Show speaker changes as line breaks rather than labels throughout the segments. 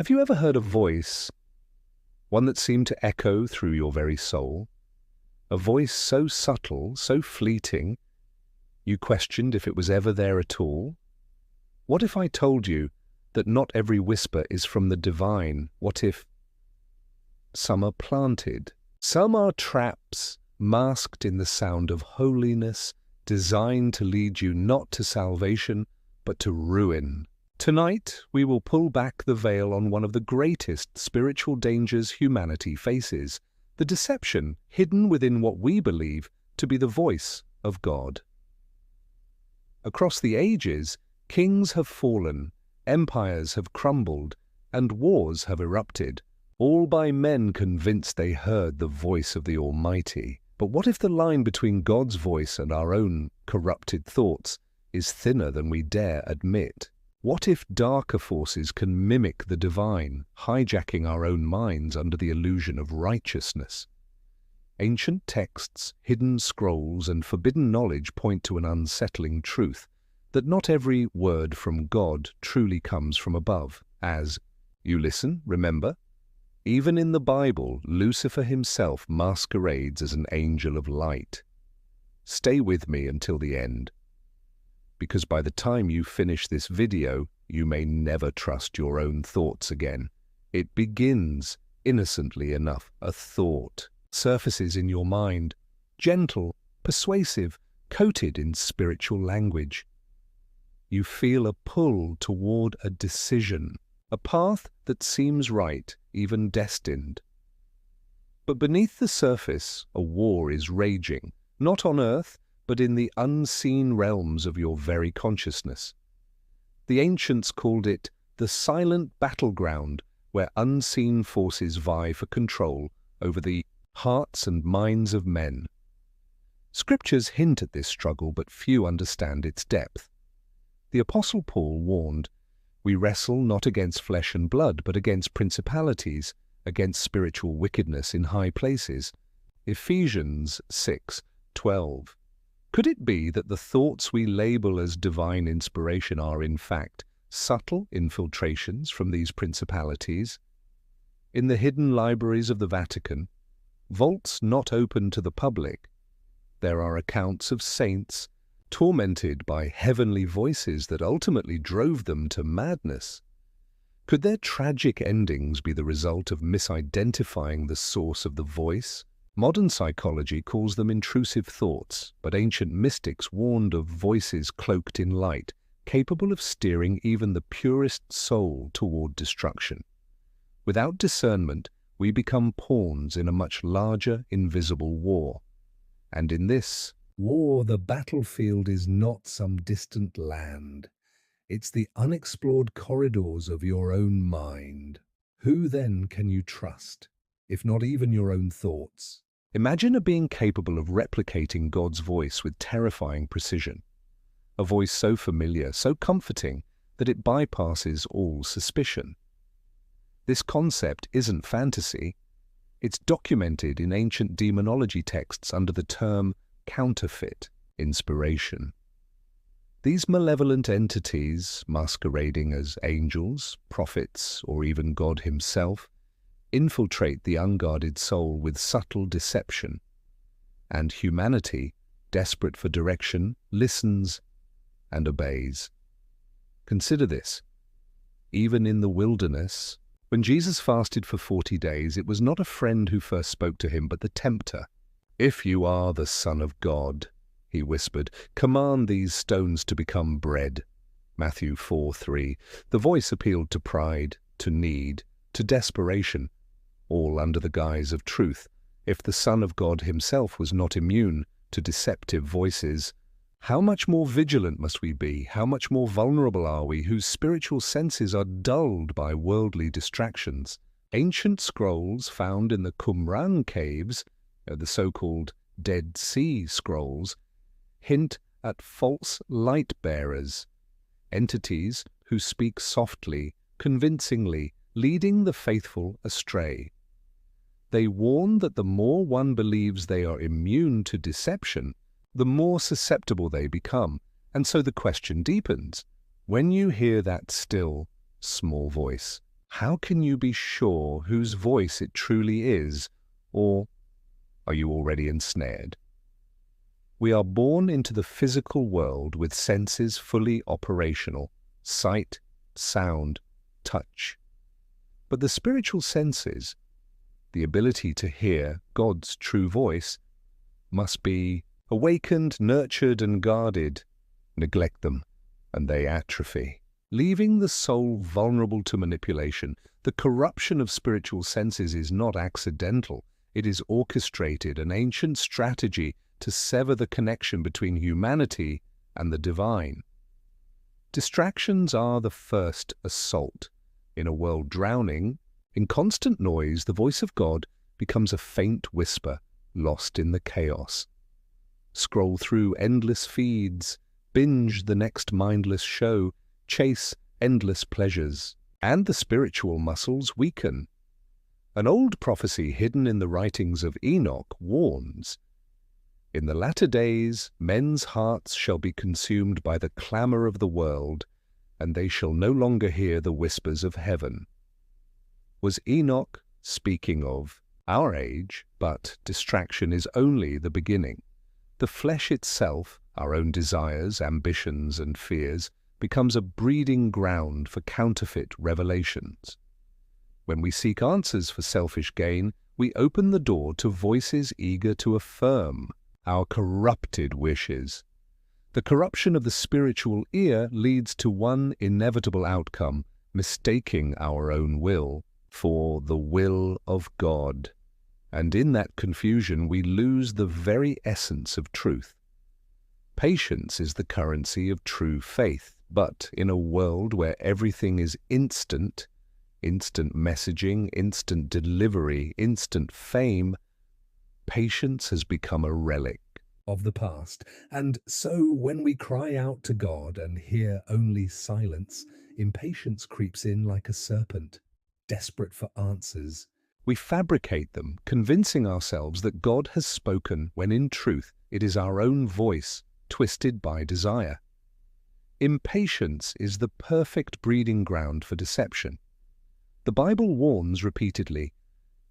Have you ever heard a voice, one that seemed to echo through your very soul? A voice so subtle, so fleeting, you questioned if it was ever there at all? What if I told you that not every whisper is from the divine? What if some are planted? Some are traps, masked in the sound of holiness, designed to lead you not to salvation, but to ruin. Tonight, we will pull back the veil on one of the greatest spiritual dangers humanity faces, the deception hidden within what we believe to be the voice of God. Across the ages, kings have fallen, empires have crumbled, and wars have erupted, all by men convinced they heard the voice of the Almighty. But what if the line between God's voice and our own corrupted thoughts is thinner than we dare admit? What if darker forces can mimic the divine, hijacking our own minds under the illusion of righteousness? Ancient texts, hidden scrolls, and forbidden knowledge point to an unsettling truth, that not every word from God truly comes from above. As you listen, remember, even in the Bible, Lucifer himself masquerades as an angel of light. Stay with me until the end, because by the time you finish this video, you may never trust your own thoughts again. It begins, innocently enough, a thought surfaces in your mind, gentle, persuasive, coated in spiritual language. You feel a pull toward a decision, a path that seems right, even destined. But beneath the surface, a war is raging, not on earth, but in the unseen realms of your very consciousness. The ancients called it the silent battleground, where unseen forces vie for control over the hearts and minds of men. Scriptures hint at this struggle, but few understand its depth. The Apostle Paul warned, "We wrestle not against flesh and blood, but against principalities, against spiritual wickedness in high places." Ephesians 6:12. Could it be that the thoughts we label as divine inspiration are, in fact, subtle infiltrations from these principalities? In the hidden libraries of the Vatican, vaults not open to the public, there are accounts of saints tormented by heavenly voices that ultimately drove them to madness. Could their tragic endings be the result of misidentifying the source of the voice? Modern psychology calls them intrusive thoughts, but ancient mystics warned of voices cloaked in light, capable of steering even the purest soul toward destruction. Without discernment, we become pawns in a much larger, invisible war. And in this war, the battlefield is not some distant land. It's the unexplored corridors of your own mind. Who then can you trust, if not even your own thoughts? Imagine a being capable of replicating God's voice with terrifying precision. A voice so familiar, so comforting, that it bypasses all suspicion. This concept isn't fantasy. It's documented in ancient demonology texts under the term counterfeit inspiration. These malevolent entities, masquerading as angels, prophets, or even God himself, infiltrate the unguarded soul with subtle deception, and humanity, desperate for direction, listens and obeys. Consider this. Even in the wilderness, when Jesus fasted for 40 days, it was not a friend who first spoke to him, but the tempter. "If you are the Son of God," he whispered, "command these stones to become bread." Matthew 4:3. The voice appealed to pride, to need, to desperation, all under the guise of truth. If the Son of God himself was not immune to deceptive voices, how much more vigilant must we be? How much more vulnerable are we, whose spiritual senses are dulled by worldly distractions? Ancient scrolls found in the Qumran caves, the so-called Dead Sea Scrolls, hint at false light-bearers, entities who speak softly, convincingly, leading the faithful astray. They warn that the more one believes they are immune to deception, the more susceptible they become, and so the question deepens. When you hear that still, small voice, How can you be sure whose voice it truly is, or are you already ensnared? We are born into the physical world with senses fully operational: sight, sound, touch. But the spiritual senses, the ability to hear God's true voice, must be awakened, nurtured, and guarded. Neglect them, and they atrophy, leaving the soul vulnerable to manipulation. The corruption of spiritual senses is not accidental. It is orchestrated, an ancient strategy to sever the connection between humanity and the divine. Distractions are the first assault. In a world drowning in constant noise, the voice of God becomes a faint whisper, lost in the chaos. Scroll through endless feeds, binge the next mindless show, chase endless pleasures, and the spiritual muscles weaken. An old prophecy hidden in the writings of Enoch warns, "In the latter days men's hearts shall be consumed by the clamour of the world, and they shall no longer hear the whispers of heaven." Was Enoch speaking of our age? But distraction is only the beginning. The flesh itself, our own desires, ambitions, and fears, becomes a breeding ground for counterfeit revelations. When we seek answers for selfish gain, we open the door to voices eager to affirm our corrupted wishes. The corruption of the spiritual ear leads to one inevitable outcome: mistaking our own will for the will of God. And in that confusion we lose the very essence of truth. Patience is the currency of true faith, but in a world where everything is instant messaging, instant delivery, instant fame, patience has become a relic of the past. And so when we cry out to God and hear only silence, impatience creeps in like a serpent, desperate for answers. We fabricate them, convincing ourselves that God has spoken, when in truth it is our own voice, twisted by desire. Impatience is the perfect breeding ground for deception. The Bible warns repeatedly,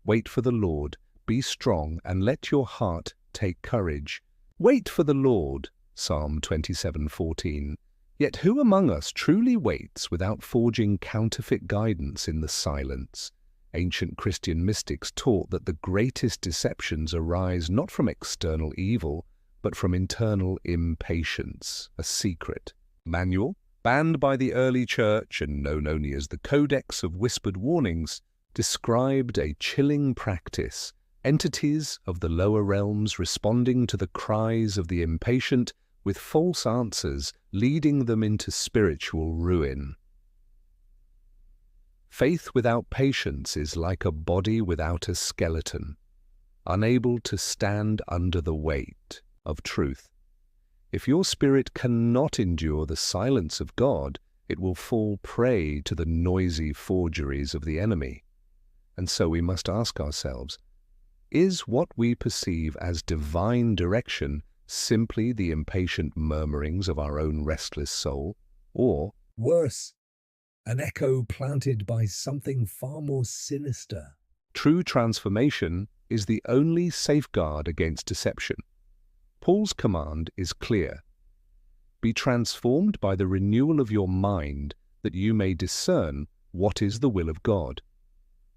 "Wait for the Lord, be strong, and let your heart take courage." Wait for the Lord, Psalm 27:14. Yet who among us truly waits without forging counterfeit guidance in the silence? Ancient Christian mystics taught that the greatest deceptions arise not from external evil, but from internal impatience, a secret manual, banned by the early church and known only as the Codex of Whispered Warnings, described a chilling practice: entities of the lower realms responding to the cries of the impatient with false answers, leading them into spiritual ruin. Faith without patience is like a body without a skeleton, unable to stand under the weight of truth. If your spirit cannot endure the silence of God, it will fall prey to the noisy forgeries of the enemy. And so we must ask ourselves, is what we perceive as divine direction simply the impatient murmurings of our own restless soul, or, worse, an echo planted by something far more sinister? True transformation is the only safeguard against deception. Paul's command is clear: be transformed by the renewal of your mind, that you may discern what is the will of God.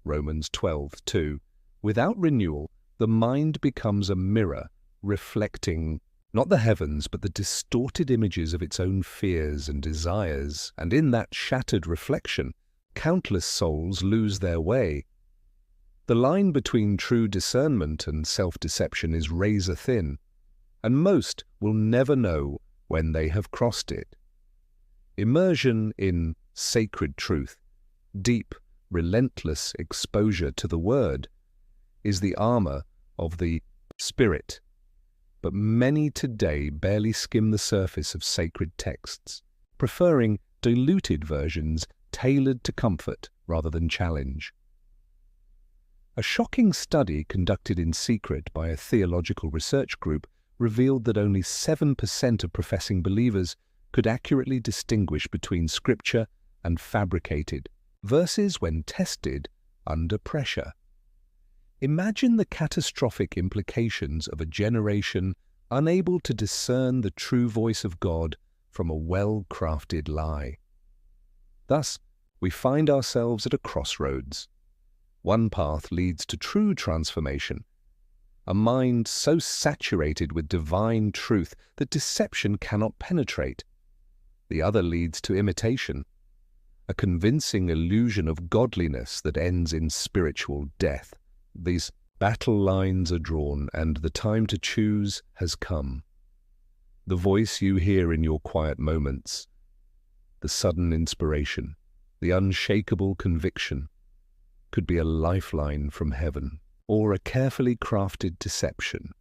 Romans 12:2. Without renewal, the mind becomes a mirror, reflecting not the heavens, but the distorted images of its own fears and desires, and in that shattered reflection, countless souls lose their way. The line between true discernment and self-deception is razor thin, and most will never know when they have crossed it. Immersion in sacred truth, deep, relentless exposure to the Word, is the armor of the Spirit. But many today barely skim the surface of sacred texts, preferring diluted versions tailored to comfort rather than challenge. A shocking study conducted in secret by a theological research group revealed that only 7% of professing believers could accurately distinguish between Scripture and fabricated, versus when tested under pressure. Imagine the catastrophic implications of a generation unable to discern the true voice of God from a well-crafted lie. Thus, we find ourselves at a crossroads. One path leads to true transformation, a mind so saturated with divine truth that deception cannot penetrate. The other leads to imitation, a convincing illusion of godliness that ends in spiritual death. These battle lines are drawn, and the time to choose has come. The voice you hear in your quiet moments, the sudden inspiration, the unshakable conviction, could be a lifeline from heaven or a carefully crafted deception.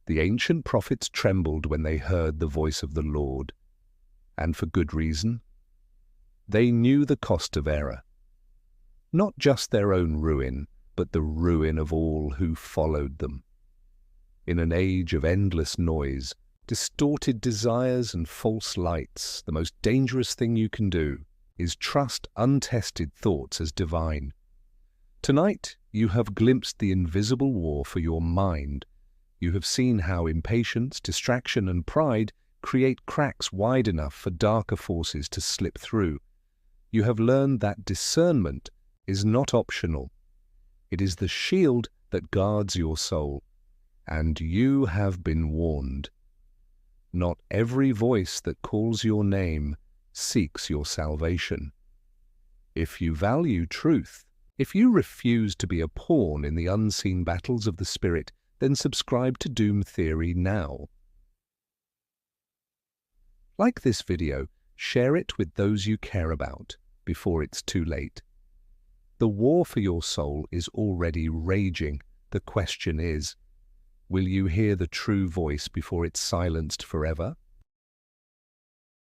The ancient prophets trembled when they heard the voice of the Lord, and for good reason. They knew the cost of error, not just their own ruin, but the ruin of all who followed them. In an age of endless noise, distorted desires and false lights, the most dangerous thing you can do is trust untested thoughts as divine. Tonight, you have glimpsed the invisible war for your mind. You have seen how impatience, distraction, and pride create cracks wide enough for darker forces to slip through. You have learned that discernment is not optional. It is the shield that guards your soul. And you have been warned. Not every voice that calls your name seeks your salvation. If you value truth, if you refuse to be a pawn in the unseen battles of the Spirit, then subscribe to Doom Theory now. Like this video, share it with those you care about before it's too late. The war for your soul is already raging. The question is, will you hear the true voice before it's silenced forever?